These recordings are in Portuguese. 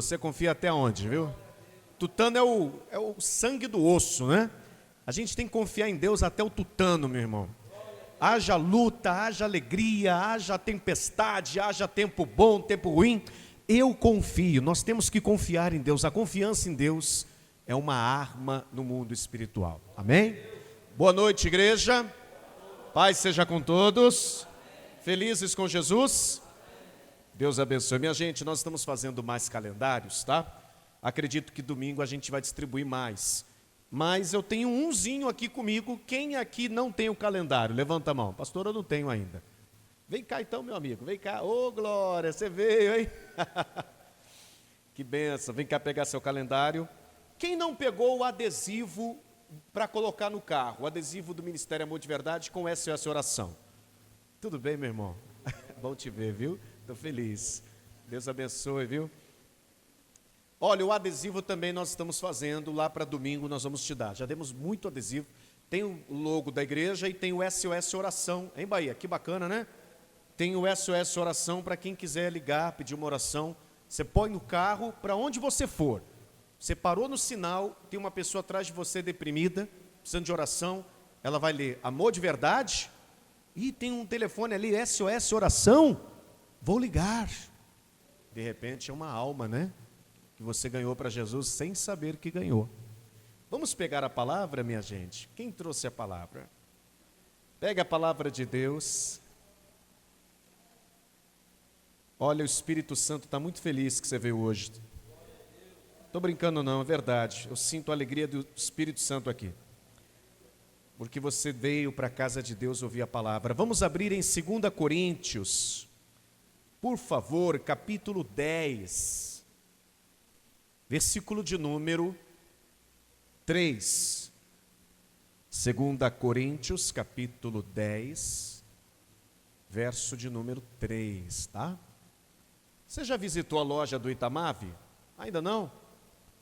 Você confia até onde, viu? Tutano é o sangue do osso, né? A gente tem que confiar em Deus até o tutano, meu irmão. Haja luta, haja alegria, haja tempestade, haja tempo bom, tempo ruim. Eu confio, nós temos que confiar em Deus. A confiança em Deus é uma arma no mundo espiritual. Amém? Boa noite, igreja. Paz seja com todos. Felizes com Jesus? Deus abençoe. Minha gente, nós estamos fazendo mais calendários, tá? Acredito que domingo a gente vai distribuir mais. Mas eu tenho umzinho aqui comigo. Quem aqui não tem o calendário? Levanta a mão. Pastor, eu não tenho ainda. Vem cá então, meu amigo. Vem cá. Ô, glória, você veio, hein? Que benção. Vem cá pegar seu calendário. Quem não pegou o adesivo para colocar no carro? O adesivo do Ministério Amor de Verdade com SOS Oração. Tudo bem, meu irmão? Bom te ver, viu? Estou feliz. Deus abençoe, viu? Olha, o adesivo também nós estamos fazendo, lá para domingo nós vamos te dar. Já demos muito adesivo. Tem o logo da igreja e tem o SOS Oração, em Bahia. Que bacana, né? Tem o SOS Oração para quem quiser ligar, pedir uma oração. Você põe no carro, para onde você for. Você parou no sinal, tem uma pessoa atrás de você deprimida, precisando de oração. Ela vai ler Amor de Verdade. E tem um telefone ali, SOS Oração. Vou ligar. De repente é uma alma, né? Que você ganhou para Jesus sem saber que ganhou. Vamos pegar a palavra, minha gente? Quem trouxe a palavra? Pega a palavra de Deus. Olha, o Espírito Santo está muito feliz que você veio hoje. Estou brincando não, é verdade. Eu sinto a alegria do Espírito Santo aqui. Porque você veio para a casa de Deus ouvir a palavra. Vamos abrir em 2 Coríntios. Por favor, capítulo 10. Versículo de número 3. 2 Coríntios, capítulo 10, verso de número 3, tá? Você já visitou a loja do Itamave? Ainda não?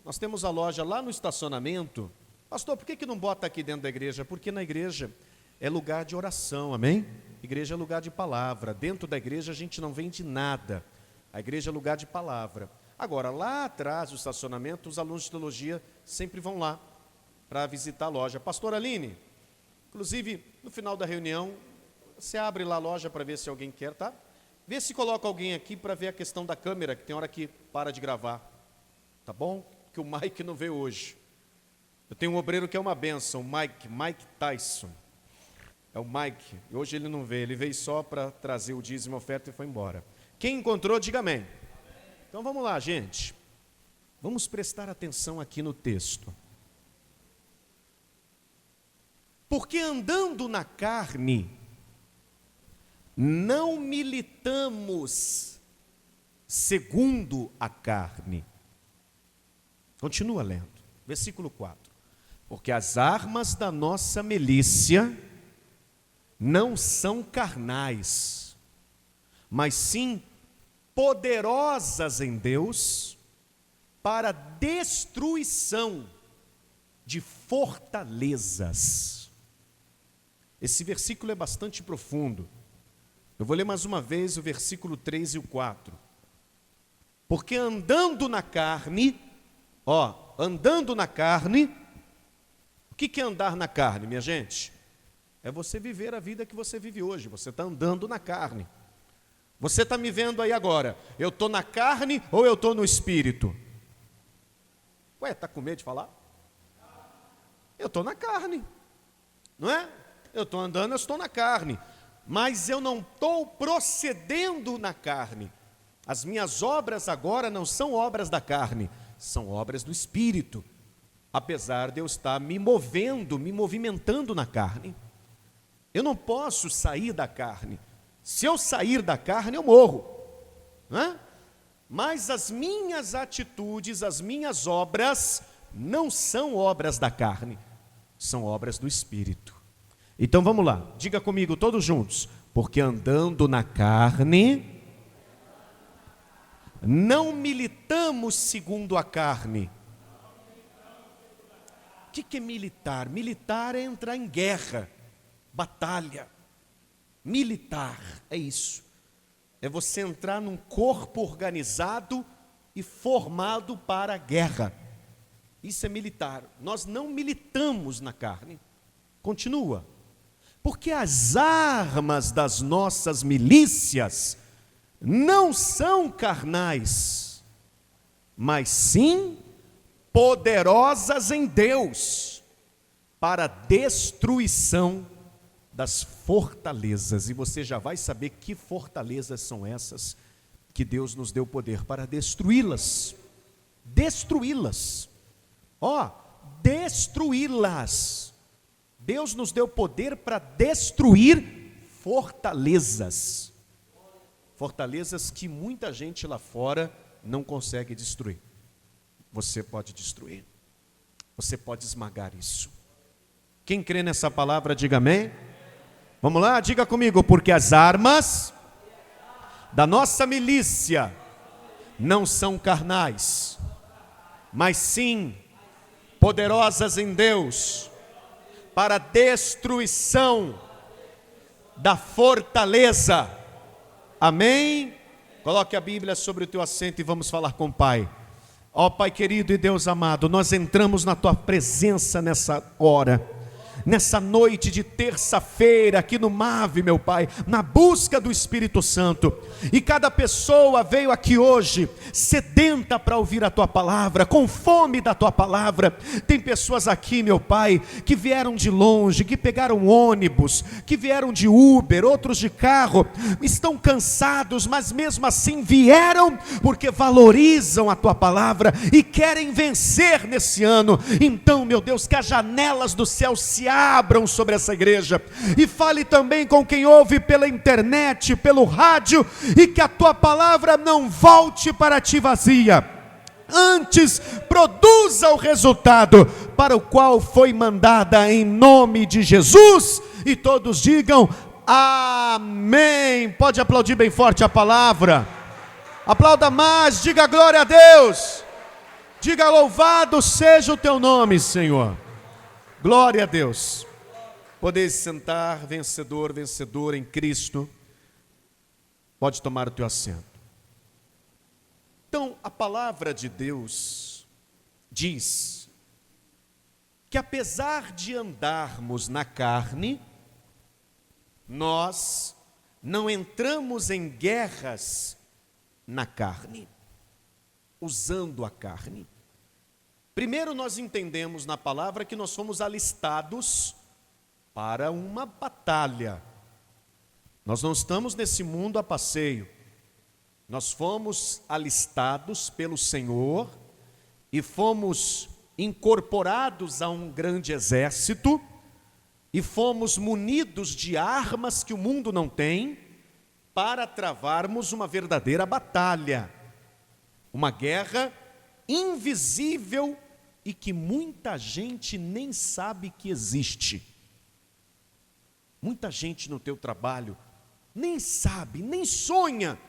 Nós temos a loja lá no estacionamento. Pastor, por que não bota aqui dentro da igreja? Porque na igreja é lugar de oração, amém? Igreja é lugar de palavra. Dentro da igreja a gente não vende nada. A igreja é lugar de palavra. Agora, lá atrás do estacionamento, os alunos de teologia sempre vão lá para visitar a loja. Pastor Aline, inclusive, no final da reunião, você abre lá a loja para ver se alguém quer, tá? Vê se coloca alguém aqui para ver a questão da câmera, que tem hora que para de gravar. Tá bom? Que o Mike não veio hoje. Eu tenho um obreiro que é uma bênção, Mike Tyson. É o Mike. E hoje ele não veio, ele veio só para trazer o dízimo, a oferta e foi embora. Quem encontrou, diga amém. Então vamos lá, gente. Vamos prestar atenção aqui no texto. Porque andando na carne, não militamos segundo a carne. Continua lendo, versículo 4. Porque as armas da nossa milícia não são carnais, mas sim poderosas em Deus para destruição de fortalezas. Esse versículo é bastante profundo. Eu vou ler mais uma vez o versículo 3 e o 4. Porque andando na carne, andando na carne, o que é andar na carne, minha gente? É você viver a vida que você vive hoje, você está andando na carne. Você está me vendo aí agora, eu estou na carne ou eu estou no espírito? Ué, está com medo de falar? Eu estou na carne, não é? Eu estou andando, eu estou na carne, mas eu não estou procedendo na carne. As minhas obras agora não são obras da carne, são obras do espírito, apesar de eu estar me movendo, me movimentando na carne. Eu não posso sair da carne. Se eu sair da carne, eu morro, né? Mas as minhas atitudes, as minhas obras, não são obras da carne, são obras do Espírito. Então vamos lá, diga comigo todos juntos. Porque andando na carne, não militamos segundo a carne. O que é militar? Militar é entrar em guerra, batalha. Militar é isso. É você entrar num corpo organizado e formado para a guerra. Isso é militar. Nós não militamos na carne. Continua. Porque as armas das nossas milícias não são carnais, mas sim poderosas em Deus para a destruição das fortalezas. E você já vai saber que fortalezas são essas que Deus nos deu poder para destruí-las. Destruí-las. Destruí-las. Deus nos deu poder para destruir fortalezas. Fortalezas que muita gente lá fora não consegue destruir. Você pode destruir. Você pode esmagar isso. Quem crê nessa palavra, diga amém. Vamos lá, diga comigo. Porque as armas da nossa milícia não são carnais, mas sim poderosas em Deus para a destruição da fortaleza. Amém? Coloque a Bíblia sobre o teu assento e vamos falar com o Pai. Ó Pai querido e Deus amado, nós entramos na Tua presença nessa hora, nessa noite de terça-feira aqui no MAV, meu Pai, na busca do Espírito Santo. E cada pessoa veio aqui hoje sedenta para ouvir a Tua palavra, com fome da Tua palavra. Tem pessoas aqui, meu Pai, que vieram de longe, que pegaram ônibus, que vieram de Uber, outros de carro, estão cansados, mas mesmo assim vieram porque valorizam a Tua palavra e querem vencer nesse ano. Então, meu Deus, que as janelas do céu se abram sobre essa igreja, e fale também com quem ouve pela internet, pelo rádio, e que a Tua palavra não volte para Ti vazia, antes produza o resultado para o qual foi mandada, em nome de Jesus. E todos digam amém. Pode aplaudir bem forte a palavra, aplauda mais, diga glória a Deus, diga louvado seja o Teu nome, Senhor. Glória a Deus. Podeis sentar, vencedor, vencedora em Cristo. Pode tomar o teu assento. Então, a palavra de Deus diz que apesar de andarmos na carne, nós não entramos em guerras na carne, usando a carne. Primeiro nós entendemos na palavra que nós fomos alistados para uma batalha. Nós não estamos nesse mundo a passeio. Nós fomos alistados pelo Senhor e fomos incorporados a um grande exército e fomos munidos de armas que o mundo não tem para travarmos uma verdadeira batalha, uma guerra invisível e que muita gente nem sabe que existe. Muita gente no teu trabalho nem sabe, nem sonha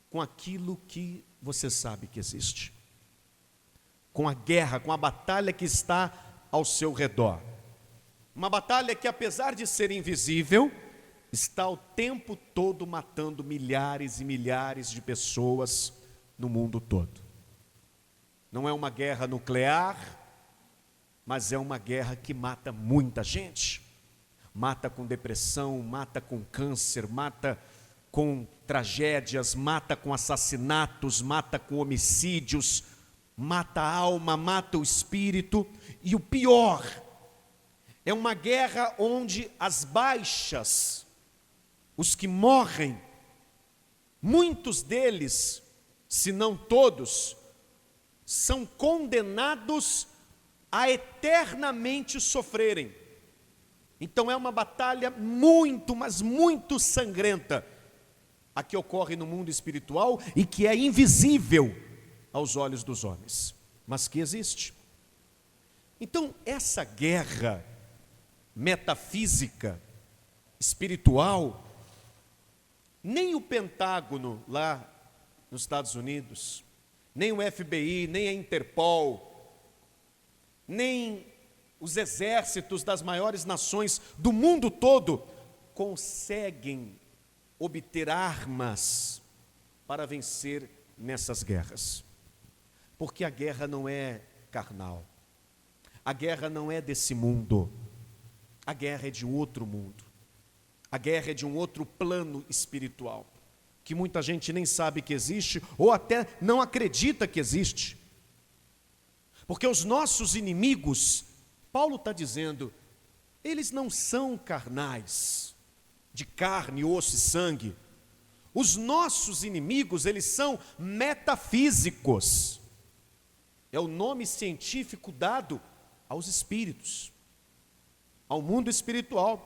com aquilo que você sabe que existe. Com a guerra, com a batalha que está ao seu redor. Uma batalha que, apesar de ser invisível, está o tempo todo matando milhares e milhares de pessoas no mundo todo. Não é uma guerra nuclear, mas é uma guerra que mata muita gente. Mata com depressão, mata com câncer, mata com tragédias, mata com assassinatos, mata com homicídios, mata a alma, mata o espírito. E o pior, é uma guerra onde as baixas, os que morrem, muitos deles, se não todos, são condenados a eternamente sofrerem. Então é uma batalha muito, mas muito sangrenta, a que ocorre no mundo espiritual e que é invisível aos olhos dos homens, mas que existe. Então essa guerra metafísica, espiritual, nem o Pentágono lá nos Estados Unidos, nem o FBI, nem a Interpol, nem os exércitos das maiores nações do mundo todo conseguem obter armas para vencer nessas guerras. Porque a guerra não é carnal. A guerra não é desse mundo. A guerra é de outro mundo. A guerra é de um outro plano espiritual, que muita gente nem sabe que existe, ou até não acredita que existe. Porque os nossos inimigos, Paulo está dizendo, eles não são carnais, de carne, osso e sangue. Os nossos inimigos, eles são metafísicos. É o nome científico dado aos espíritos, ao mundo espiritual.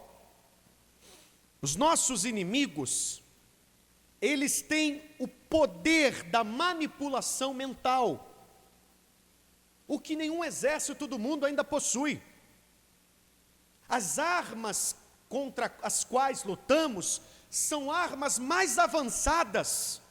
Os nossos inimigos, eles têm o poder da manipulação mental, o que nenhum exército do mundo ainda possui. As armas contra as quais lutamos são armas mais avançadas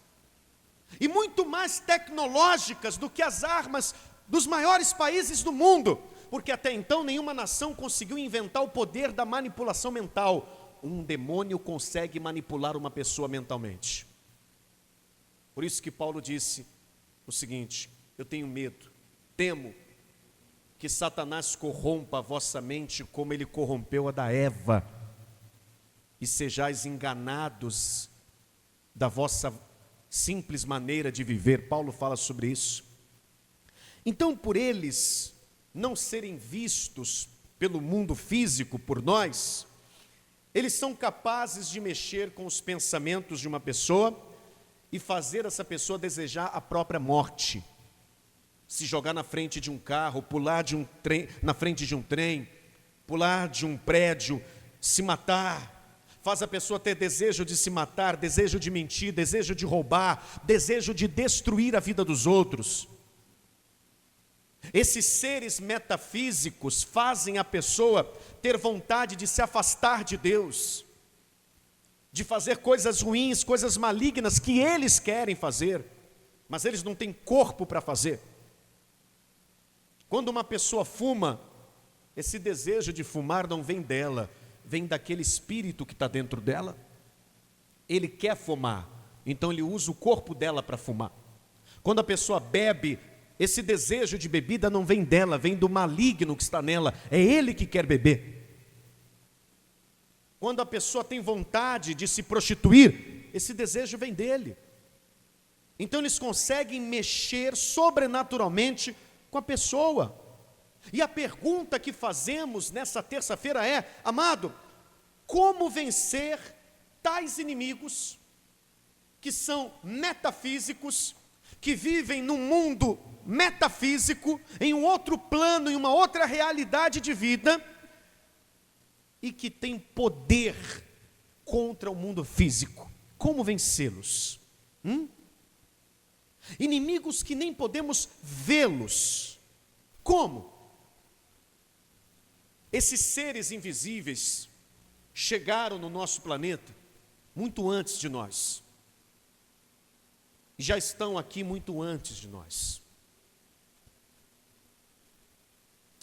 e muito mais tecnológicas do que as armas dos maiores países do mundo, porque até então nenhuma nação conseguiu inventar o poder da manipulação mental. Um demônio consegue manipular uma pessoa mentalmente. Por isso que Paulo disse o seguinte: eu tenho medo, temo que Satanás corrompa a vossa mente como ele corrompeu a da Eva, e sejais enganados da vossa simples maneira de viver. Paulo fala sobre isso. Então, por eles não serem vistos pelo mundo físico, por nós, eles são capazes de mexer com os pensamentos de uma pessoa e fazer essa pessoa desejar a própria morte. Se jogar na frente de um carro, pular de um trem, na frente de um trem, pular de um prédio, se matar. Faz a pessoa ter desejo de se matar, desejo de mentir, desejo de roubar, desejo de destruir a vida dos outros. Esses seres metafísicos fazem a pessoa ter vontade de se afastar de Deus, de fazer coisas ruins, coisas malignas que eles querem fazer, mas eles não têm corpo para fazer. Quando uma pessoa fuma, esse desejo de fumar não vem dela, vem daquele espírito que está dentro dela. Ele quer fumar, então ele usa o corpo dela para fumar. Quando a pessoa bebe, esse desejo de bebida não vem dela, vem do maligno que está nela, é ele que quer beber. Quando a pessoa tem vontade de se prostituir, esse desejo vem dele. Então eles conseguem mexer sobrenaturalmente com a pessoa. E a pergunta que fazemos nessa terça-feira é: amado, como vencer tais inimigos que são metafísicos, que vivem num mundo metafísico, em um outro plano, em uma outra realidade de vida, e que tem poder contra o mundo físico? Como vencê-los? Inimigos que nem podemos vê-los. Como? Esses seres invisíveis chegaram no nosso planeta muito antes de nós. E já estão aqui muito antes de nós.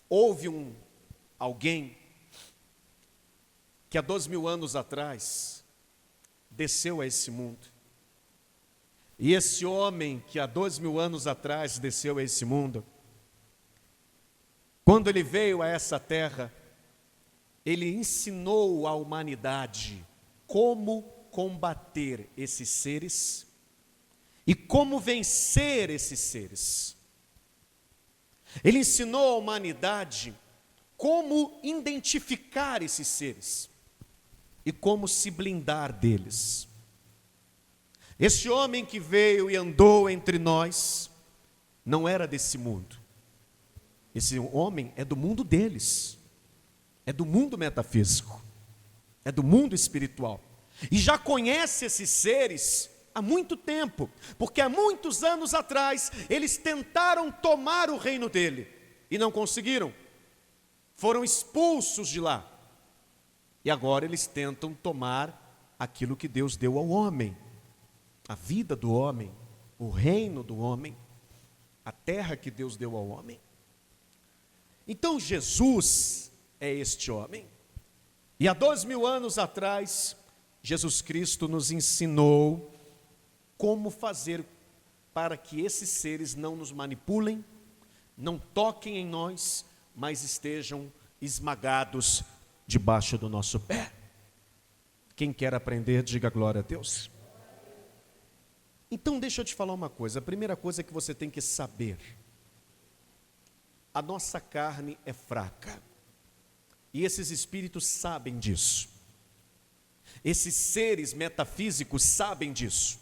Houve alguém que há 2000 anos atrás desceu a esse mundo. E esse homem que há 2000 anos atrás desceu a esse mundo, quando ele veio a essa terra, ele ensinou à humanidade como combater esses seres e como vencer esses seres. Ele ensinou à humanidade como identificar esses seres e como se blindar deles. Esse homem que veio e andou entre nós não era desse mundo. Esse homem é do mundo deles, é do mundo metafísico, é do mundo espiritual. E já conhece esses seres há muito tempo, porque há muitos anos atrás eles tentaram tomar o reino dele e não conseguiram. Foram expulsos de lá. E agora eles tentam tomar aquilo que Deus deu ao homem, a vida do homem, o reino do homem, a terra que Deus deu ao homem. Então Jesus é este homem. E há 2000 anos atrás, Jesus Cristo nos ensinou como fazer para que esses seres não nos manipulem, não toquem em nós, mas estejam esmagados debaixo do nosso pé. Quem quer aprender, diga glória a Deus. Então deixa eu te falar uma coisa, a primeira coisa que você tem que saber: a nossa carne é fraca, e esses espíritos sabem disso, esses seres metafísicos sabem disso.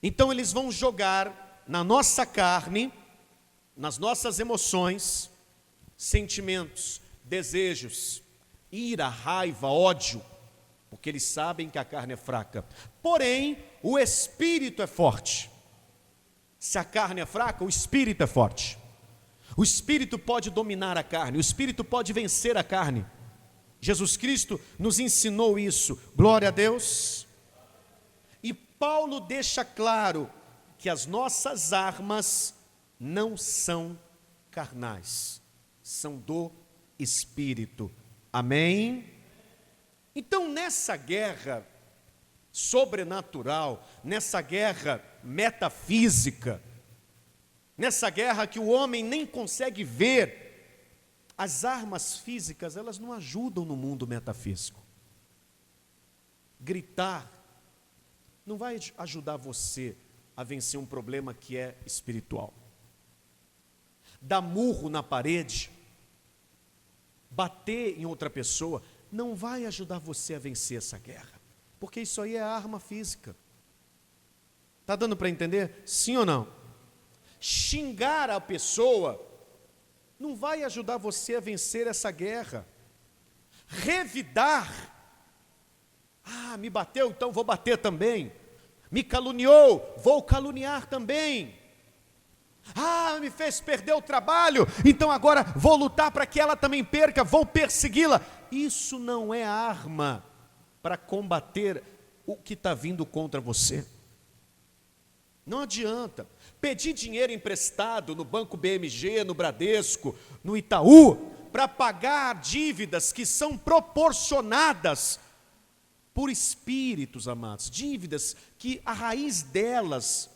Então eles vão jogar na nossa carne, nas nossas emoções, sentimentos, desejos, ira, raiva, ódio, porque eles sabem que a carne é fraca. Porém, o espírito é forte. Se a carne é fraca, o espírito é forte. O espírito pode dominar a carne, o espírito pode vencer a carne. Jesus Cristo nos ensinou isso, glória a Deus. E Paulo deixa claro que as nossas armas não são carnais, são do Espírito. Amém? Então, nessa guerra sobrenatural, nessa guerra metafísica, nessa guerra que o homem nem consegue ver, as armas físicas, elas não ajudam no mundo metafísico. Gritar não vai ajudar você a vencer um problema que é espiritual. Dar murro na parede, bater em outra pessoa, não vai ajudar você a vencer essa guerra, porque isso aí é arma física. Está dando para entender? Sim ou não? Xingar a pessoa não vai ajudar você a vencer essa guerra. Revidar, me bateu, então vou bater também. Me caluniou, vou caluniar também. Me fez perder o trabalho, então agora vou lutar para que ela também perca, vou persegui-la. Isso não é arma para combater o que está vindo contra você. Não adianta pedir dinheiro emprestado no Banco BMG, no Bradesco, no Itaú, para pagar dívidas que são proporcionadas por espíritos, amados. Dívidas que a raiz delas,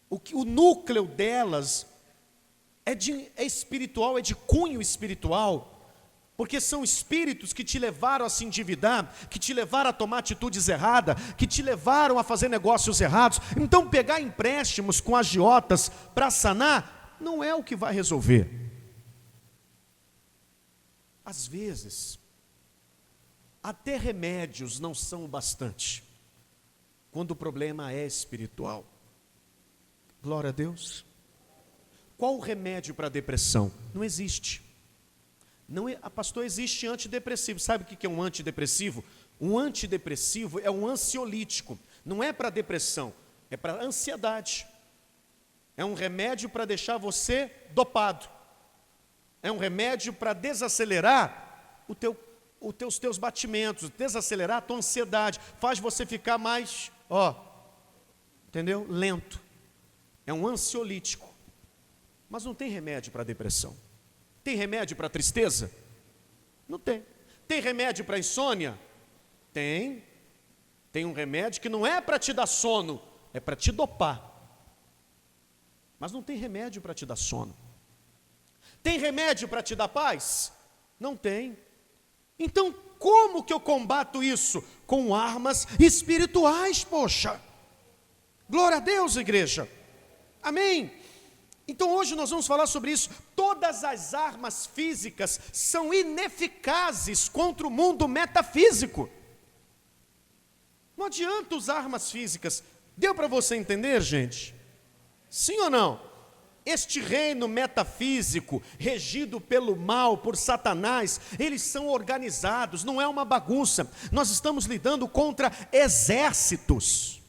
o núcleo delas é espiritual, é de cunho espiritual, porque são espíritos que te levaram a se endividar, que te levaram a tomar atitudes erradas, que te levaram a fazer negócios errados. Então pegar empréstimos com agiotas para sanar, não é o que vai resolver. Às vezes, até remédios não são o bastante, quando o problema é espiritual. Glória a Deus. Qual o remédio para a depressão? Não existe. Pastor, existe antidepressivo. Sabe o que é um antidepressivo? Um antidepressivo é um ansiolítico. Não é para depressão, é para ansiedade. É um remédio para deixar você dopado. É um remédio para desacelerar os teus batimentos, desacelerar a tua ansiedade. Faz você ficar mais, entendeu? Lento. É um ansiolítico. Mas não tem remédio para depressão. Tem remédio para tristeza? Não tem. Tem remédio para insônia? Tem. Tem um remédio que não é para te dar sono, é para te dopar. Mas não tem remédio para te dar sono. Tem remédio para te dar paz? Não tem. Então, como que eu combato isso? Com armas espirituais, poxa. Glória a Deus, igreja. Amém? Então hoje nós vamos falar sobre isso. Todas as armas físicas são ineficazes contra o mundo metafísico. Não adianta usar armas físicas. Deu para você entender, gente? Sim ou não? Este reino metafísico, regido pelo mal, por Satanás, eles são organizados, não é uma bagunça. Nós estamos lidando contra exércitos.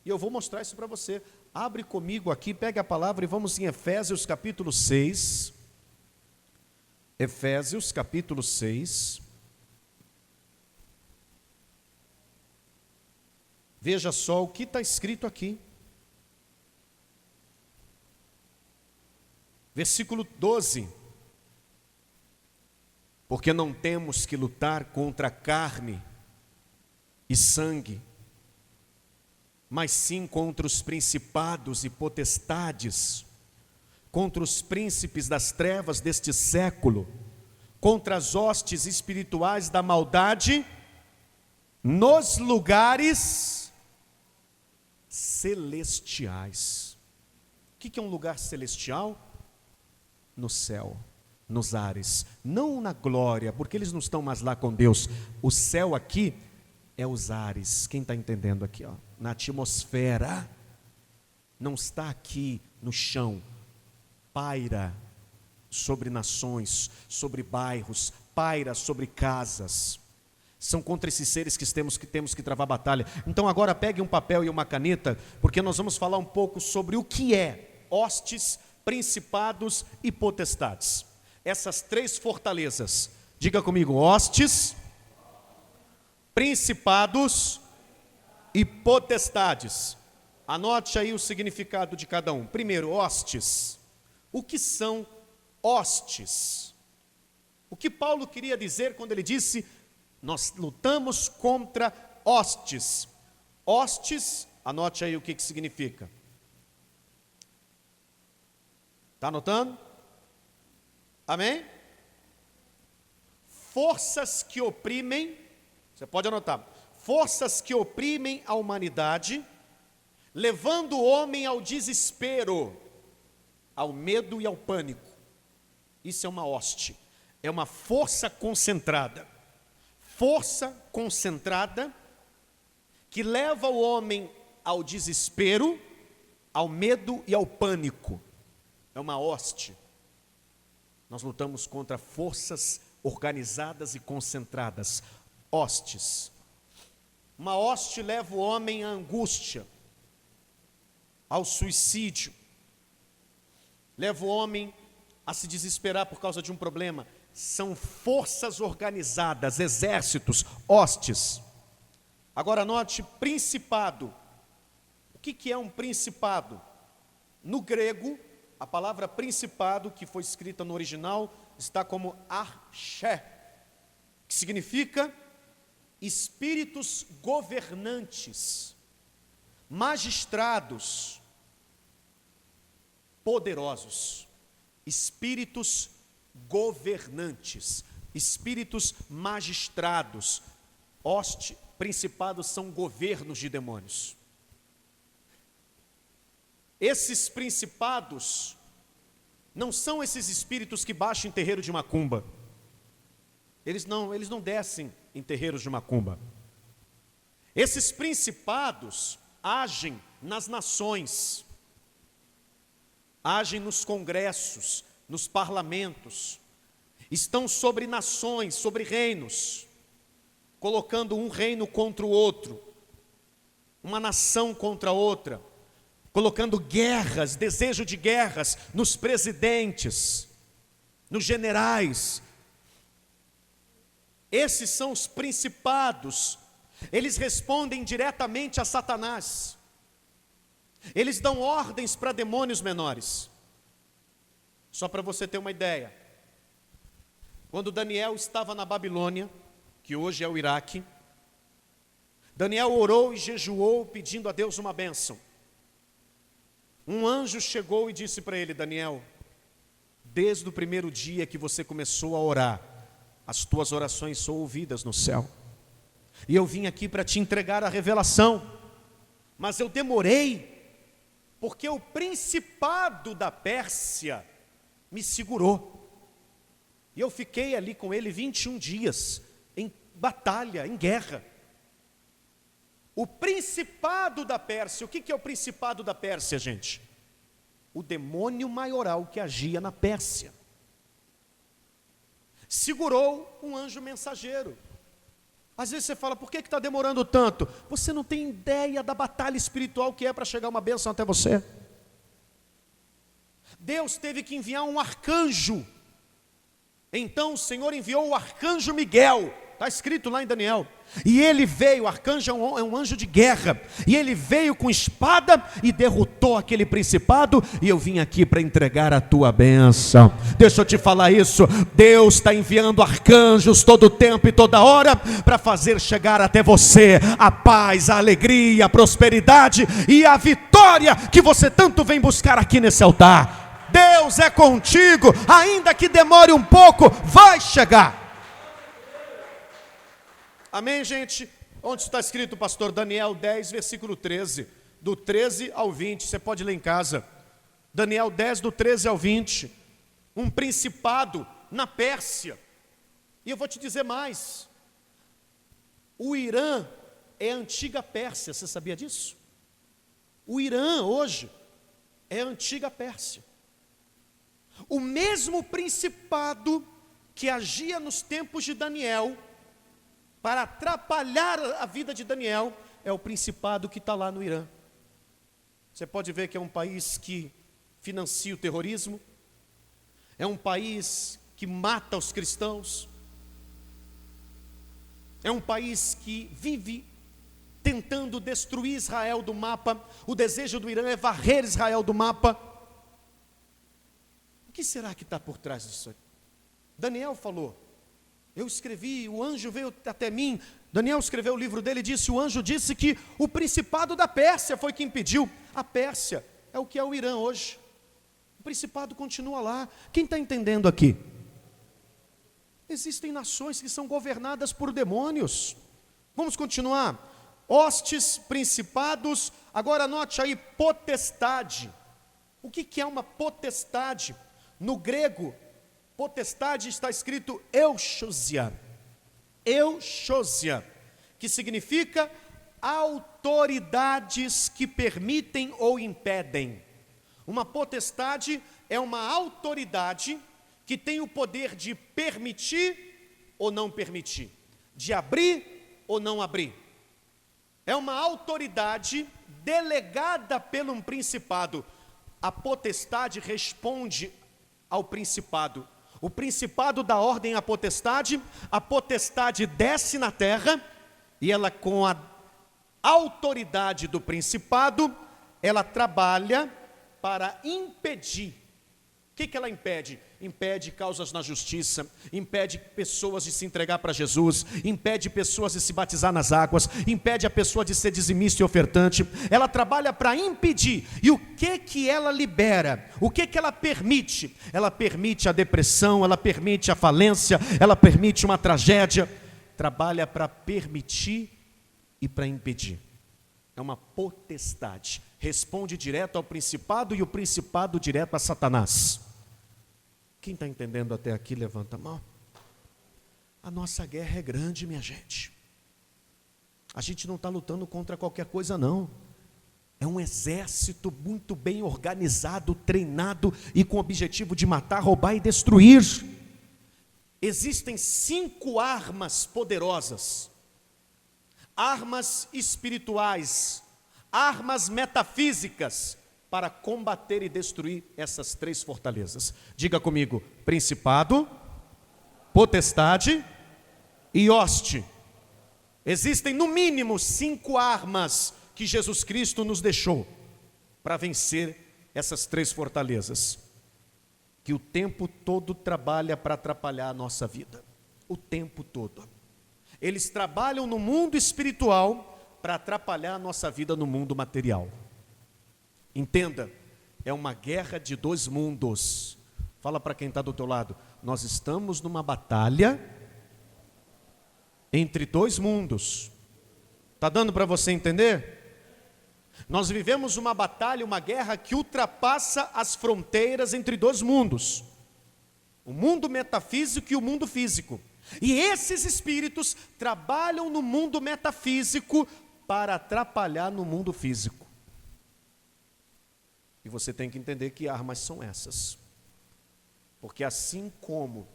E eu vou mostrar isso para você. Abre comigo aqui, pega a palavra e vamos em Efésios capítulo 6. Efésios capítulo 6. Veja só o que está escrito aqui. Versículo 12. Porque não temos que lutar contra carne e sangue, mas sim contra os principados e potestades, contra os príncipes das trevas deste século, contra as hostes espirituais da maldade nos lugares celestiais. O que é um lugar celestial? No céu, nos ares, não na glória, porque eles não estão mais lá com Deus. O céu aqui é os ares. Quem está entendendo aqui, ó? Na atmosfera, não está aqui no chão. Paira sobre nações, sobre bairros, paira sobre casas. São contra esses seres que temos que travar batalha. Então agora pegue um papel e uma caneta, porque nós vamos falar um pouco sobre o que é hostes, principados e potestades. Essas três fortalezas. Diga comigo: hostes, principados e potestades. Anote aí o significado de cada um. Primeiro, hostes. O que são hostes? O que Paulo queria dizer quando ele disse: nós lutamos contra hostes? Hostes, anote aí o que significa. Está anotando? Amém? Forças que oprimem, você pode anotar, forças que oprimem a humanidade, levando o homem ao desespero, ao medo e ao pânico. Isso é uma hoste, é uma força concentrada que leva o homem ao desespero, ao medo e ao pânico. É uma hoste. Nós lutamos contra forças organizadas e concentradas, hostes. Uma hoste leva o homem à angústia, ao suicídio, leva o homem a se desesperar por causa de um problema. São forças organizadas, exércitos, hostes. Agora note, principado. O que é um principado? No grego, a palavra principado, que foi escrita no original, está como arché, que significa espíritos governantes, magistrados, poderosos, espíritos governantes, espíritos magistrados. Hoste, principados são governos de demônios. Esses principados não são esses espíritos que baixam em terreiro de macumba. Eles não descem em terreiros de macumba. Esses principados agem nas nações, agem nos congressos, nos parlamentos, estão sobre nações, sobre reinos, colocando um reino contra o outro, uma nação contra outra, colocando guerras, desejo de guerras nos presidentes, nos generais. Esses são os principados. Eles respondem diretamente a Satanás. Eles dão ordens para demônios menores. Só para você ter uma ideia, quando Daniel estava na Babilônia, que hoje é o Iraque, Daniel orou e jejuou pedindo a Deus uma bênção. Um anjo chegou e disse para ele: Daniel, desde o primeiro dia que você começou a orar, as tuas orações são ouvidas no céu. E eu vim aqui para te entregar a revelação, mas eu demorei, porque o principado da Pérsia me segurou. E eu fiquei ali com ele 21 dias, em batalha, em guerra. O principado da Pérsia, o que é o principado da Pérsia, gente? O demônio maioral que agia na Pérsia. Segurou um anjo mensageiro. Às vezes você fala: por que está demorando tanto? Você não tem ideia da batalha espiritual que é para chegar uma bênção até você. Deus teve que enviar um arcanjo. Então o Senhor enviou o arcanjo Miguel está escrito lá em Daniel. E ele veio, o arcanjo é um anjo de guerra, e ele veio com espada e derrotou aquele principado, e eu vim aqui para entregar a tua bênção. Deixa eu te falar isso, Deus está enviando arcanjos todo tempo e toda hora, para fazer chegar até você a paz, a alegria, a prosperidade e a vitória que você tanto vem buscar aqui nesse altar. Deus é contigo, ainda que demore um pouco, vai chegar. Amém, gente? Onde está escrito, pastor? Daniel 10, versículo 13. Do 13 ao 20, você pode ler em casa. Daniel 10, do 13 ao 20. Um principado na Pérsia. E eu vou te dizer mais. O Irã é a antiga Pérsia, você sabia disso? O Irã hoje é a antiga Pérsia. O mesmo principado que agia nos tempos de Daniel, para atrapalhar a vida de Daniel, é o principado que está lá no Irã. Você pode ver que é um país que financia o terrorismo, é um país que mata os cristãos, é um país que vive tentando destruir Israel do mapa. O desejo do Irã é varrer Israel do mapa. O que será que está por trás disso aí? Daniel falou, eu escrevi, o anjo veio até mim. Daniel escreveu o livro dele e disse, o anjo disse que o principado da Pérsia foi quem impediu. A Pérsia é o que é o Irã hoje. O principado continua lá. Quem está entendendo aqui? Existem nações que são governadas por demônios. Vamos continuar. Hostes, principados, agora anote aí, potestade. O que é uma potestade? No grego, potestade está escrito euxosia, que significa autoridades que permitem ou impedem. Uma potestade é uma autoridade que tem o poder de permitir ou não permitir, de abrir ou não abrir. É uma autoridade delegada pelo um principado. A potestade responde ao principado. O principado dá ordem à potestade, a potestade desce na terra, e ela, com a autoridade do principado, ela trabalha para impedir. O que ela impede? Impede causas na justiça, impede pessoas de se entregar para Jesus, impede pessoas de se batizar nas águas, impede a pessoa de ser dizimista e ofertante. Ela trabalha para impedir. E o que ela libera? O que ela permite? Ela permite a depressão, ela permite a falência, ela permite uma tragédia. Trabalha para permitir e para impedir. É uma potestade. Responde direto ao principado e o principado direto a Satanás. Quem está entendendo até aqui, levanta a mão. A nossa guerra é grande, minha gente. A gente não está lutando contra qualquer coisa, não. É um exército muito bem organizado, treinado e com o objetivo de matar, roubar e destruir. Existem 5 armas poderosas, armas espirituais, armas metafísicas, para combater e destruir essas 3 fortalezas. Diga comigo, principado, potestade e hoste. Existem no mínimo 5 armas que Jesus Cristo nos deixou para vencer essas 3 fortalezas, que o tempo todo trabalha para atrapalhar a nossa vida. O tempo todo. Eles trabalham no mundo espiritual para atrapalhar a nossa vida no mundo material. Entenda, é uma guerra de 2 mundos. Fala para quem está do teu lado, nós estamos numa batalha entre 2 mundos. Está dando para você entender? Nós vivemos uma batalha, uma guerra que ultrapassa as fronteiras entre 2 mundos. O mundo metafísico e o mundo físico. E esses espíritos trabalham no mundo metafísico para atrapalhar no mundo físico. E você tem que entender que armas são essas. Porque assim como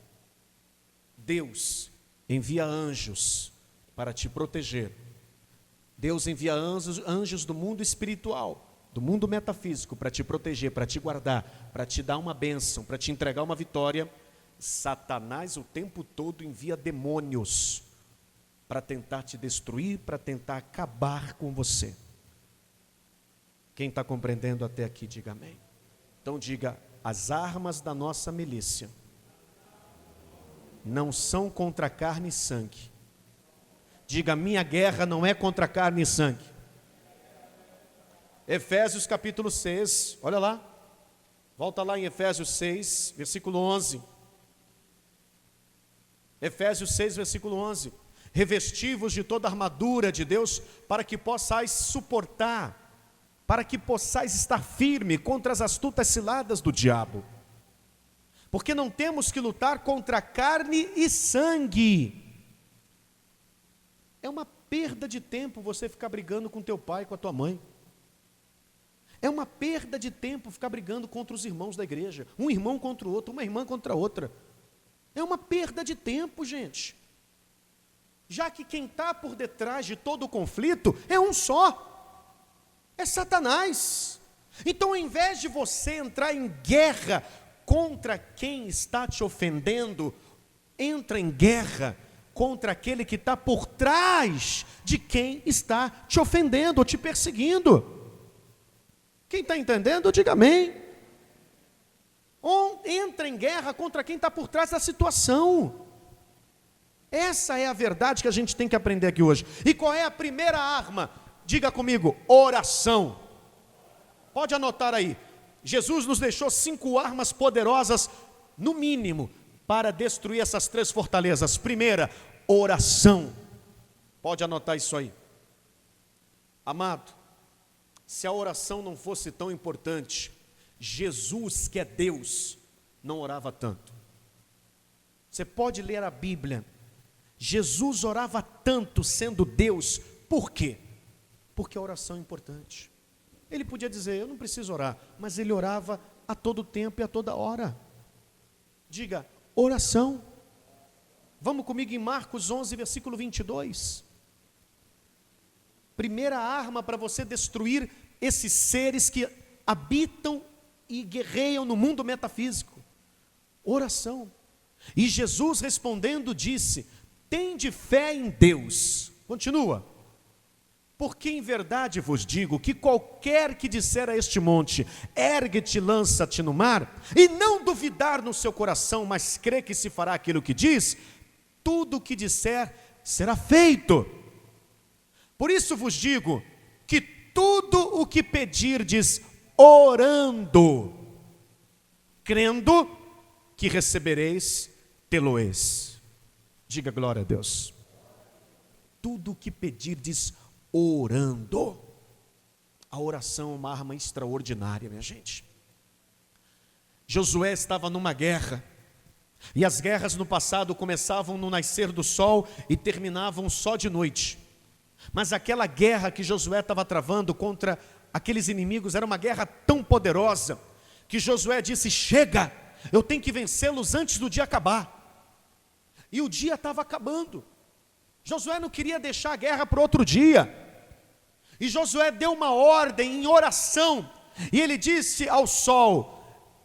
Deus envia anjos para te proteger, Deus envia anjos do mundo espiritual, do mundo metafísico, para te proteger, para te guardar, para te dar uma bênção, para te entregar uma vitória. Satanás o tempo todo envia demônios para tentar te destruir, para tentar acabar com você. Quem está compreendendo até aqui, diga amém. Então diga, as armas da nossa milícia não são contra carne e sangue. Diga, minha guerra não é contra carne e sangue. Efésios capítulo 6, olha lá. Volta lá em Efésios 6, versículo 11. Efésios 6, versículo 11. Revesti-vos de toda a armadura de Deus, para que possais suportar, para que possais estar firme contra as astutas ciladas do diabo. Porque não temos que lutar contra carne e sangue. É uma perda de tempo você ficar brigando com teu pai, com a tua mãe. É uma perda de tempo ficar brigando contra os irmãos da igreja. Um irmão contra o outro, uma irmã contra a outra. É uma perda de tempo, gente. Já que quem está por detrás de todo o conflito é um só. É Satanás. Então, ao invés de você entrar em guerra contra quem está te ofendendo, entra em guerra contra aquele que está por trás de quem está te ofendendo ou te perseguindo. Quem está entendendo, diga amém. Ou entra em guerra contra quem está por trás da situação. Essa é a verdade que a gente tem que aprender aqui hoje. E qual é a primeira arma? Diga comigo, oração. Pode anotar aí. Jesus nos deixou 5 armas poderosas, no mínimo, para destruir essas 3 fortalezas. Primeira, oração. Pode anotar isso aí. Amado, se a oração não fosse tão importante, Jesus, que é Deus, não orava tanto. Você pode ler a Bíblia. Jesus orava tanto sendo Deus. Por quê? Porque a oração é importante. Ele podia dizer, eu não preciso orar, mas ele orava a todo tempo e a toda hora. Diga, oração. Vamos comigo em Marcos 11, versículo 22. Primeira arma para você destruir esses seres que habitam e guerreiam no mundo metafísico. Oração. E Jesus respondendo disse, tende fé em Deus. Continua. Porque em verdade vos digo que qualquer que disser a este monte, ergue-te, lança-te no mar, e não duvidar no seu coração, mas crê que se fará aquilo que diz, tudo o que disser será feito. Por isso vos digo que tudo o que pedirdes orando, crendo que recebereis, tê-lo-eis. Diga glória a Deus. Tudo o que pedirdes orando. A oração é uma arma extraordinária, minha gente. Josué estava numa guerra, e as guerras no passado começavam no nascer do sol e terminavam só de noite. Mas aquela guerra que Josué estava travando contra aqueles inimigos era uma guerra tão poderosa que Josué disse, chega, eu tenho que vencê-los antes do dia acabar. E o dia estava acabando. Josué não queria deixar a guerra para outro dia. E Josué deu uma ordem em oração. E ele disse ao sol,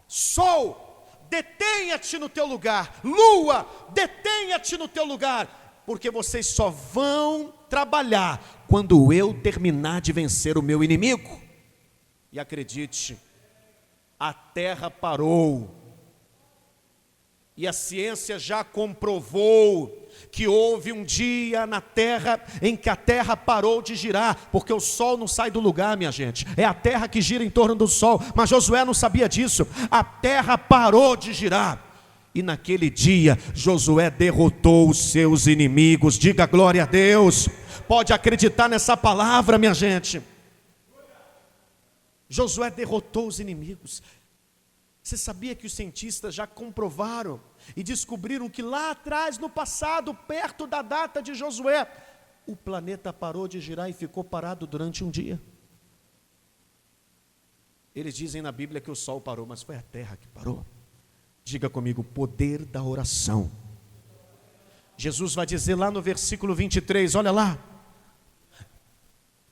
sol, detenha-te no teu lugar. Lua, detenha-te no teu lugar. Porque vocês só vão trabalhar quando eu terminar de vencer o meu inimigo. E acredite, a terra parou. E a ciência já comprovou que houve um dia na terra em que a terra parou de girar, porque o sol não sai do lugar, minha gente, é a terra que gira em torno do sol, mas Josué não sabia disso, a terra parou de girar, e naquele dia Josué derrotou os seus inimigos. Diga glória a Deus, pode acreditar nessa palavra, minha gente. Josué derrotou os inimigos. Você sabia que os cientistas já comprovaram e descobriram que lá atrás, no passado, perto da data de Josué, o planeta parou de girar e ficou parado durante um dia? Eles dizem na Bíblia que o sol parou, mas foi a terra que parou. Diga comigo, poder da oração. Jesus vai dizer lá no versículo 23, olha lá.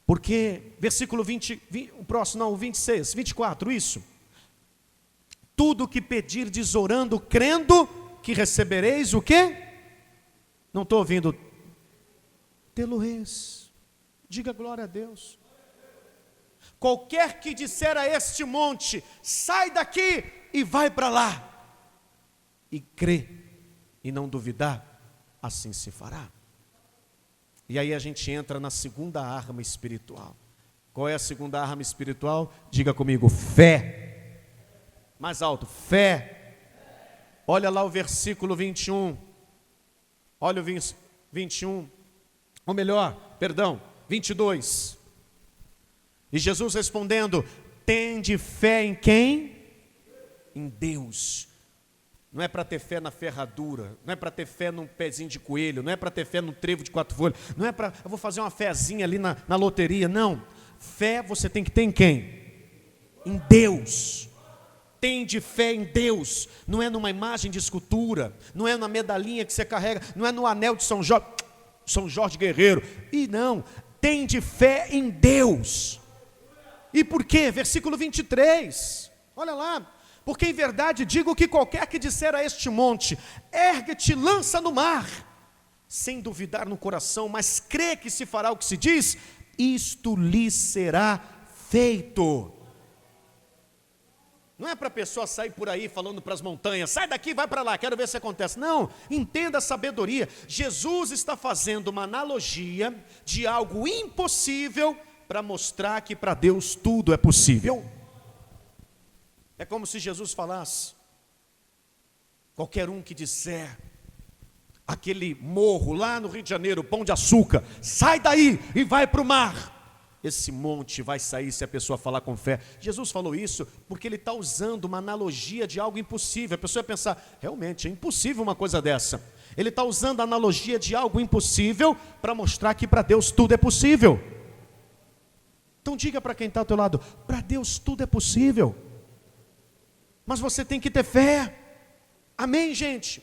Porque, versículo 24, isso. Tudo que pedirdes orando, crendo, que recebereis o quê? Não estou ouvindo. tê-lo-ês. Diga glória a Deus. Qualquer que disser a este monte, sai daqui e vai para lá, e crê e não duvidar, assim se fará. E aí a gente entra na segunda arma espiritual. Qual é a segunda arma espiritual? Diga comigo, fé. Mais alto, fé. Olha lá o versículo 21. Olha o 21. Ou melhor, perdão, 22. E Jesus respondendo, tende fé em quem? Em Deus. Não é para ter fé na ferradura, não é para ter fé num pezinho de coelho, não é para ter fé no trevo de 4 folhas, não é para, eu vou fazer uma fezinha ali na loteria, não. Fé você tem que ter em quem? Em Deus. Tende fé em Deus, não é numa imagem de escultura, não é na medalhinha que você carrega, não é no anel de São Jorge Guerreiro, e não, tende fé em Deus. E por quê? Versículo 23, olha lá. Porque em verdade digo que qualquer que disser a este monte, ergue-te, lança no mar, sem duvidar no coração, mas crê que se fará o que se diz, isto lhe será feito. Não é para a pessoa sair por aí falando para as montanhas, sai daqui, vai para lá, quero ver se acontece. Não, entenda a sabedoria. Jesus está fazendo uma analogia de algo impossível para mostrar que para Deus tudo é possível. É como se Jesus falasse, qualquer um que disser, aquele morro lá no Rio de Janeiro, Pão de Açúcar, sai daí e vai para o mar. Esse monte vai sair se a pessoa falar com fé. Jesus falou isso porque ele está usando uma analogia de algo impossível. A pessoa vai pensar, realmente é impossível uma coisa dessa. Ele está usando a analogia de algo impossível para mostrar que para Deus tudo é possível. Então diga para quem está ao teu lado, para Deus tudo é possível. Mas você tem que ter fé. Amém, gente?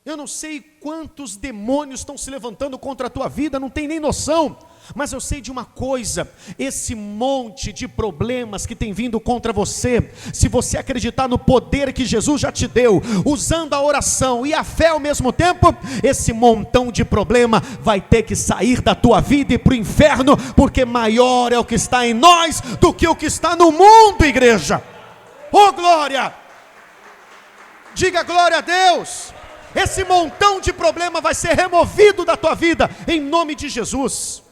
Eu não sei quantos demônios estão se levantando contra a tua vida, não tem nem noção. Mas eu sei de uma coisa, esse monte de problemas que tem vindo contra você, se você acreditar no poder que Jesus já te deu, usando a oração e a fé ao mesmo tempo, esse montão de problema vai ter que sair da tua vida e para o inferno, porque maior é o que está em nós do que o que está no mundo, igreja. Oh glória! Diga glória a Deus. Esse montão de problema vai ser removido da tua vida, em nome de Jesus.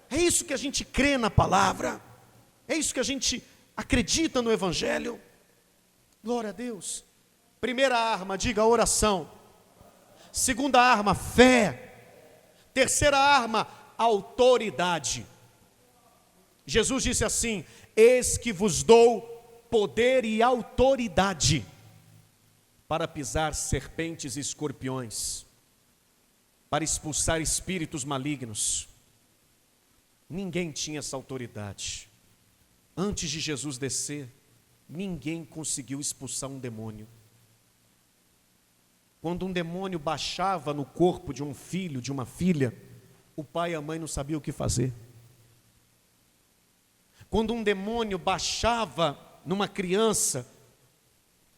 É isso que a gente crê na palavra, é isso que a gente acredita no Evangelho. Glória a Deus. Primeira arma, diga oração. Segunda arma, fé. Terceira arma, autoridade. Jesus disse assim, eis que vos dou poder e autoridade para pisar serpentes e escorpiões, para expulsar espíritos malignos. Ninguém tinha essa autoridade. Antes de Jesus descer, ninguém conseguiu expulsar um demônio. Quando um demônio baixava no corpo de um filho, de uma filha, o pai e a mãe não sabiam o que fazer. Quando um demônio baixava numa criança,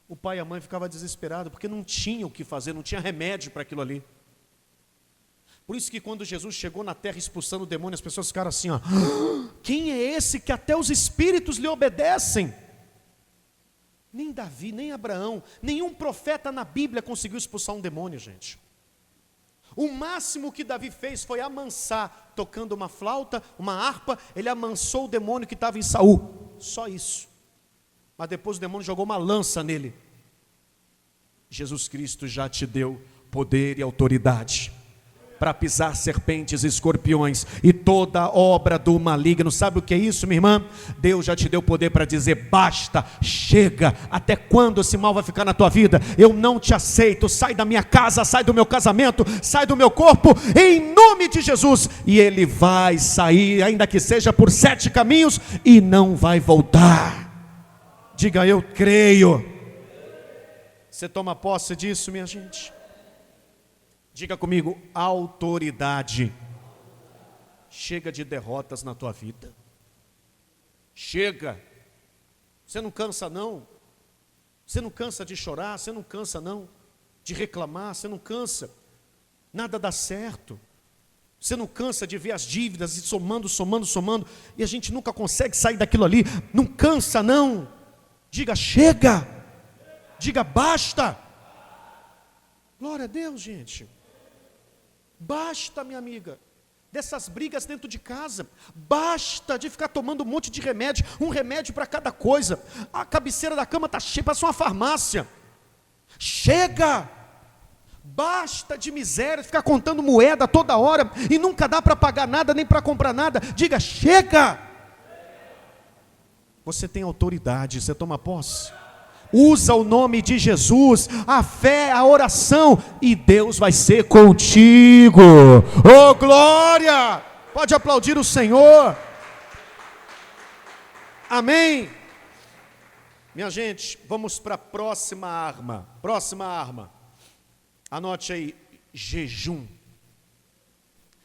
o pai e a mãe ficavam desesperados, porque não tinham o que fazer, não tinha remédio para aquilo ali. Por isso que quando Jesus chegou na terra expulsando o demônio, as pessoas ficaram assim, ó, quem é esse que até os espíritos lhe obedecem? Nem Davi, nem Abraão, nenhum profeta na Bíblia conseguiu expulsar um demônio, gente. O máximo que Davi fez foi amansar, tocando uma flauta, uma harpa, ele amansou o demônio que estava em Saul, só isso. Mas depois o demônio jogou uma lança nele. Jesus Cristo já te deu poder e autoridade para pisar serpentes e escorpiões e toda obra do maligno. Sabe o que é isso, minha irmã? Deus já te deu poder para dizer, basta, chega, até quando esse mal vai ficar na tua vida? Eu não te aceito, sai da minha casa, sai do meu casamento, sai do meu corpo, em nome de Jesus. E ele vai sair, ainda que seja por 7 caminhos, e não vai voltar. Diga, eu creio. Você toma posse disso, minha gente? Diga comigo, autoridade. Chega de derrotas na tua vida. Chega. Você não cansa não? Você não cansa de chorar? Você não cansa não? De reclamar? Você não cansa? Nada dá certo. Você não cansa de ver as dívidas e somando, e a gente nunca consegue sair daquilo ali. Não cansa, não. Diga chega. Diga basta. Glória a Deus, gente. Basta, minha amiga, dessas brigas dentro de casa. Basta de ficar tomando um monte de remédio, um remédio para cada coisa. A cabeceira da cama está cheia, parece uma farmácia. Chega. Basta de miséria, ficar contando moeda toda hora e nunca dá para pagar nada, nem para comprar nada. Diga, chega! Você tem autoridade, você toma posse. Usa o nome de Jesus, a fé, a oração, e Deus vai ser contigo. Oh, glória! Pode aplaudir o Senhor. Amém. Minha gente, vamos para a próxima arma. Próxima arma. Anote aí, jejum.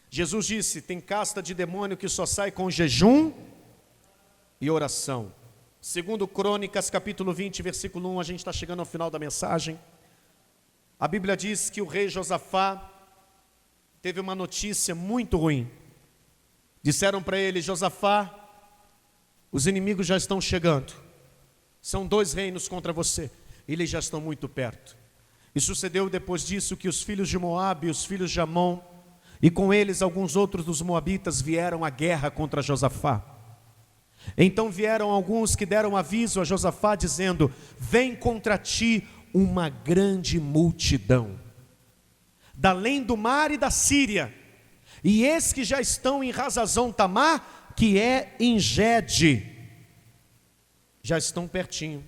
Jesus disse, tem casta de demônio que só sai com jejum e oração. Segundo Crônicas, capítulo 20, versículo 1, a gente está chegando ao final da mensagem. A Bíblia diz que o rei Josafá teve uma notícia muito ruim. Disseram para ele, Josafá, os inimigos já estão chegando. São 2 reinos contra você, eles já estão muito perto. E sucedeu depois disso que os filhos de Moabe e os filhos de Amon, e com eles alguns outros dos moabitas vieram à guerra contra Josafá. Então vieram alguns que deram aviso a Josafá dizendo, vem contra ti uma grande multidão, da além do mar e da Síria, e eis que já estão em Razazão Tamar, que é em Gede, já estão pertinho.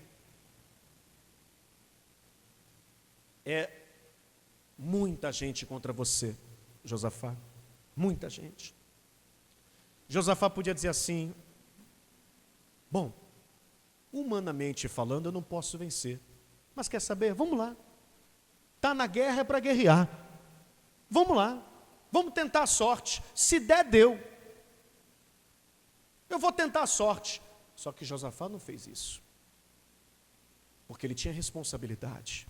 É muita gente contra você, Josafá. Muita gente. Josafá podia dizer assim, bom, humanamente falando eu não posso vencer. Mas quer saber? Vamos lá. Está na guerra é para guerrear. Vamos lá. Vamos tentar a sorte. Se der, deu. Eu vou tentar a sorte. Só que Josafá não fez isso. Porque ele tinha responsabilidade.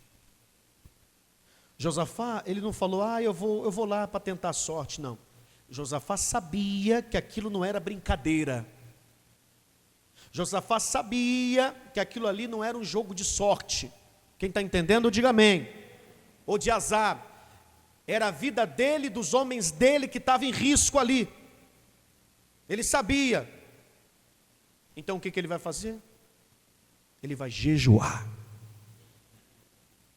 Josafá, ele não falou, eu vou lá para tentar a sorte, não. Josafá sabia que aquilo não era brincadeira. Josafá sabia que aquilo ali não era um jogo de sorte. Quem está entendendo, diga amém. Ou de azar. Era a vida dele, dos homens dele que estava em risco ali. Ele sabia. Então o que ele vai fazer? Ele vai jejuar.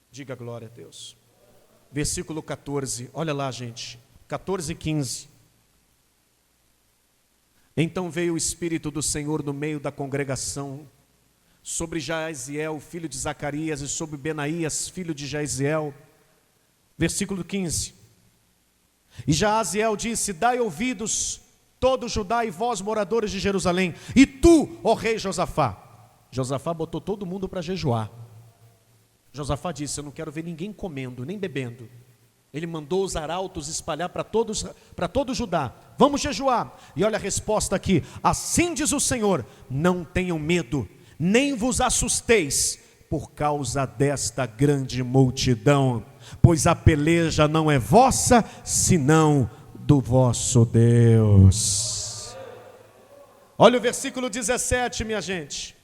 Diga glória a Deus. Versículo 14, olha lá, gente, 14 e 15. Então veio o Espírito do Senhor no meio da congregação, sobre Jaziel, filho de Zacarias, e sobre Benaías, filho de Jaziel. Versículo 15. E Jaziel disse, dai ouvidos, todo Judá e vós, moradores de Jerusalém, e tu, ó rei Josafá. Josafá botou todo mundo para jejuar. Josafá disse, eu não quero ver ninguém comendo, nem bebendo. Ele mandou os arautos espalhar para todo Judá. Vamos jejuar. E olha a resposta aqui. Assim diz o Senhor, não tenham medo, nem vos assusteis, por causa desta grande multidão. Pois a peleja não é vossa, senão do vosso Deus. Olha o versículo 17, minha gente.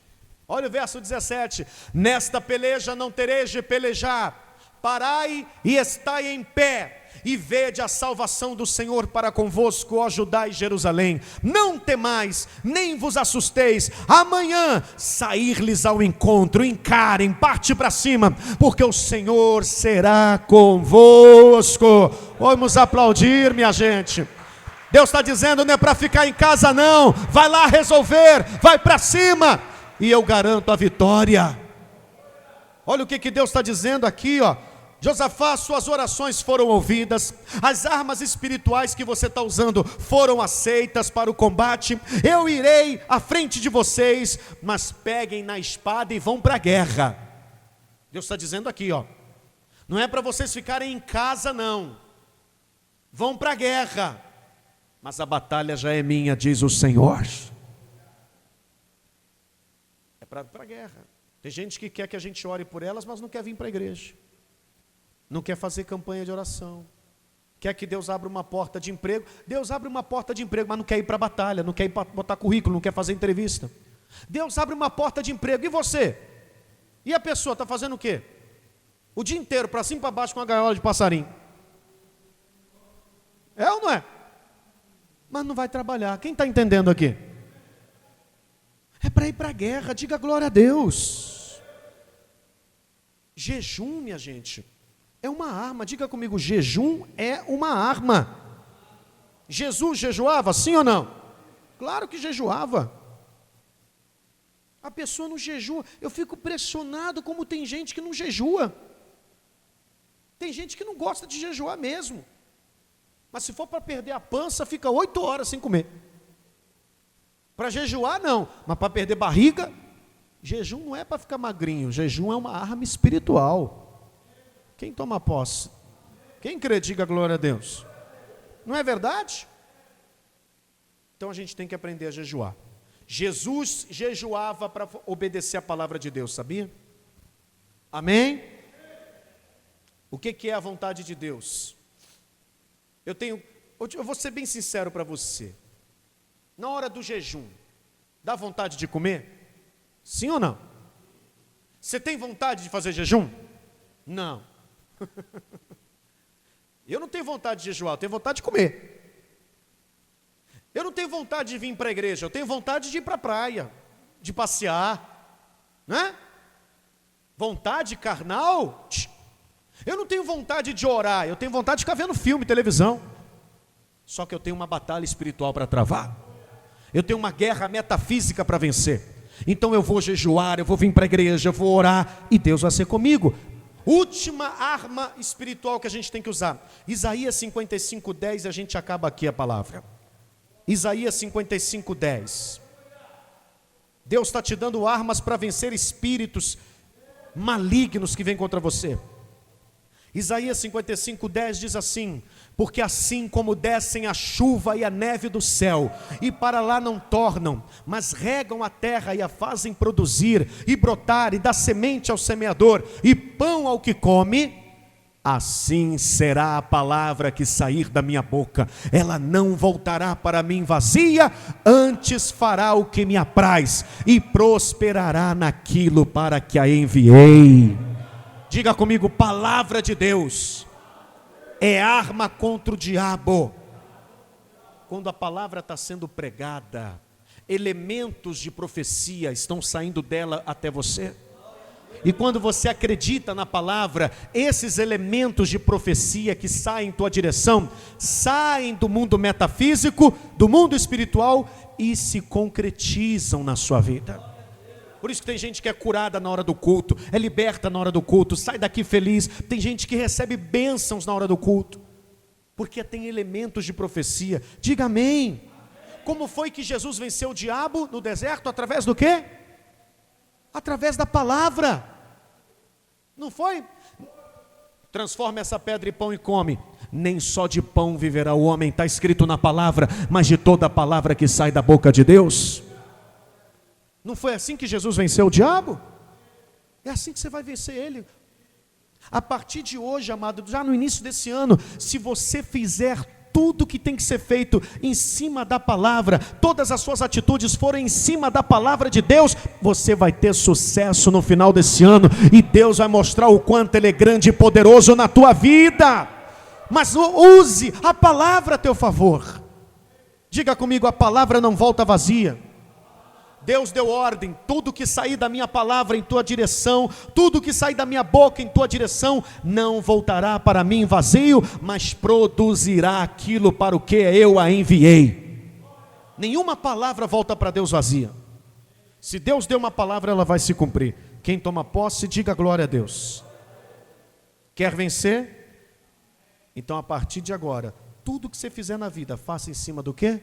Olha o verso 17, nesta peleja não tereis de pelejar, parai e estai em pé, e vede a salvação do Senhor para convosco, ó Judá e Jerusalém. Não temais, nem vos assusteis, amanhã sair-lhes ao encontro, encarem, parte para cima, porque o Senhor será convosco. Vamos aplaudir, minha gente. Deus está dizendo, não é para ficar em casa não, vai lá resolver, vai para cima. E eu garanto a vitória. Olha o que Deus está dizendo aqui, ó. Josafá, suas orações foram ouvidas, as armas espirituais que você está usando foram aceitas para o combate. Eu irei à frente de vocês, mas peguem na espada e vão para a guerra. Deus está dizendo aqui, ó. Não é para vocês ficarem em casa não. Vão para a guerra, mas a batalha já é minha, diz o Senhor. Para a guerra. Tem gente que quer que a gente ore por elas, mas não quer vir para a igreja. Não quer fazer campanha de oração. Quer que Deus abra uma porta de emprego? Deus abre uma porta de emprego, mas não quer ir para a batalha, não quer ir botar currículo, não quer fazer entrevista. Deus abre uma porta de emprego, e você? E a pessoa está fazendo o quê? O dia inteiro, para cima e para baixo, com a gaiola de passarinho. É ou não é? Mas não vai trabalhar. Quem está entendendo aqui? É para ir para a guerra, diga glória a Deus. Jejum, minha gente, é uma arma. Diga comigo, jejum é uma arma. Jesus jejuava, sim ou não? Claro que jejuava. A pessoa não jejua. Eu fico impressionado como tem gente que não jejua. Tem gente que não gosta de jejuar mesmo. Mas se for para perder a pança, fica 8 horas sem comer. Para jejuar, não. Mas para perder barriga, jejum não é para ficar magrinho. Jejum é uma arma espiritual. Quem toma posse? Quem crê, diga glória a Deus. Não é verdade? Então a gente tem que aprender a jejuar. Jesus jejuava para obedecer a palavra de Deus, sabia? Amém? O que é a vontade de Deus? Eu vou ser bem sincero para você. Na hora do jejum, dá vontade de comer? Sim ou não? Você tem vontade de fazer jejum? Não. Eu não tenho vontade de jejuar, eu tenho vontade de comer. Eu não tenho vontade de vir para a igreja, eu tenho vontade de ir para a praia, de passear, né? Vontade carnal? Eu não tenho vontade de orar, eu tenho vontade de ficar vendo filme, televisão. Só que eu tenho uma batalha espiritual para travar. Eu tenho uma guerra metafísica para vencer. Então eu vou jejuar, eu vou vir para a igreja, eu vou orar, e Deus vai ser comigo. Última arma espiritual que a gente tem que usar. Isaías 55:10, a gente acaba aqui a palavra. Isaías 55:10. Deus está te dando armas para vencer espíritos malignos que vêm contra você. Isaías 55:10 diz assim: porque assim como descem a chuva e a neve do céu, e para lá não tornam, mas regam a terra e a fazem produzir, e brotar, e dá semente ao semeador, e pão ao que come, assim será a palavra que sair da minha boca. Ela não voltará para mim vazia, antes fará o que me apraz, e prosperará naquilo para que a enviei. Diga comigo, palavra de Deus é arma contra o diabo. Quando a palavra está sendo pregada, elementos de profecia estão saindo dela até você. E quando você acredita na palavra, esses elementos de profecia que saem em tua direção, saem do mundo metafísico, do mundo espiritual e se concretizam na sua vida. Por isso que tem gente que é curada na hora do culto, é liberta na hora do culto, sai daqui feliz. Tem gente que recebe bênçãos na hora do culto, porque tem elementos de profecia. Diga amém. Como foi que Jesus venceu o diabo no deserto? Através do quê? Através da palavra. Não foi? Transforma essa pedra em pão e come. Nem só de pão viverá o homem, está escrito na palavra, mas de toda a palavra que sai da boca de Deus. Não foi assim que Jesus venceu o diabo? É assim que você vai vencer ele. A partir de hoje, amado, já no início desse ano, se você fizer tudo que tem que ser feito em cima da palavra, todas as suas atitudes forem em cima da palavra de Deus, você vai ter sucesso no final desse ano, e Deus vai mostrar o quanto Ele é grande e poderoso na tua vida. Mas use a palavra a teu favor. Diga comigo, a palavra não volta vazia. Deus deu ordem, tudo que sair da minha palavra em tua direção, tudo que sair da minha boca em tua direção, não voltará para mim vazio, mas produzirá aquilo para o que eu a enviei. Nenhuma palavra volta para Deus vazia. Se Deus deu uma palavra, ela vai se cumprir. Quem toma posse, diga glória a Deus. Quer vencer? Então a partir de agora, tudo que você fizer na vida, faça em cima do quê?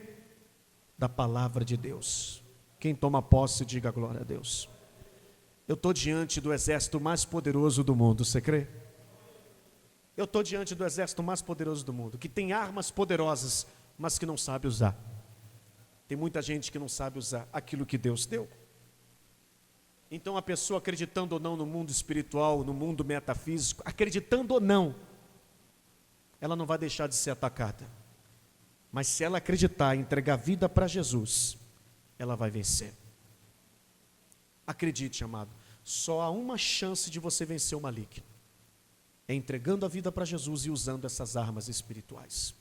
Da palavra de Deus. Quem toma posse, diga glória a Deus. Eu estou diante do exército mais poderoso do mundo, você crê? Eu estou diante do exército mais poderoso do mundo, que tem armas poderosas, mas que não sabe usar. Tem muita gente que não sabe usar aquilo que Deus deu. Então a pessoa, acreditando ou não no mundo espiritual, no mundo metafísico, acreditando ou não, ela não vai deixar de ser atacada. Mas se ela acreditar e entregar a vida para Jesus, ela vai vencer. Acredite, amado, só há uma chance de você vencer o maligno. É entregando a vida para Jesus e usando essas armas espirituais.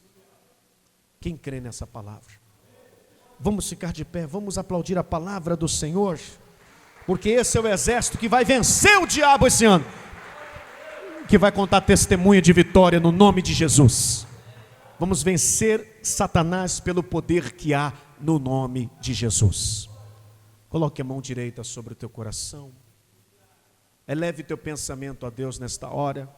Quem crê nessa palavra? Vamos ficar de pé, vamos aplaudir a palavra do Senhor, porque esse é o exército que vai vencer o diabo esse ano, que vai contar testemunha de vitória no nome de Jesus. Vamos vencer Satanás pelo poder que há no nome de Jesus. Coloque a mão direita sobre o teu coração. Eleve teu pensamento a Deus nesta hora.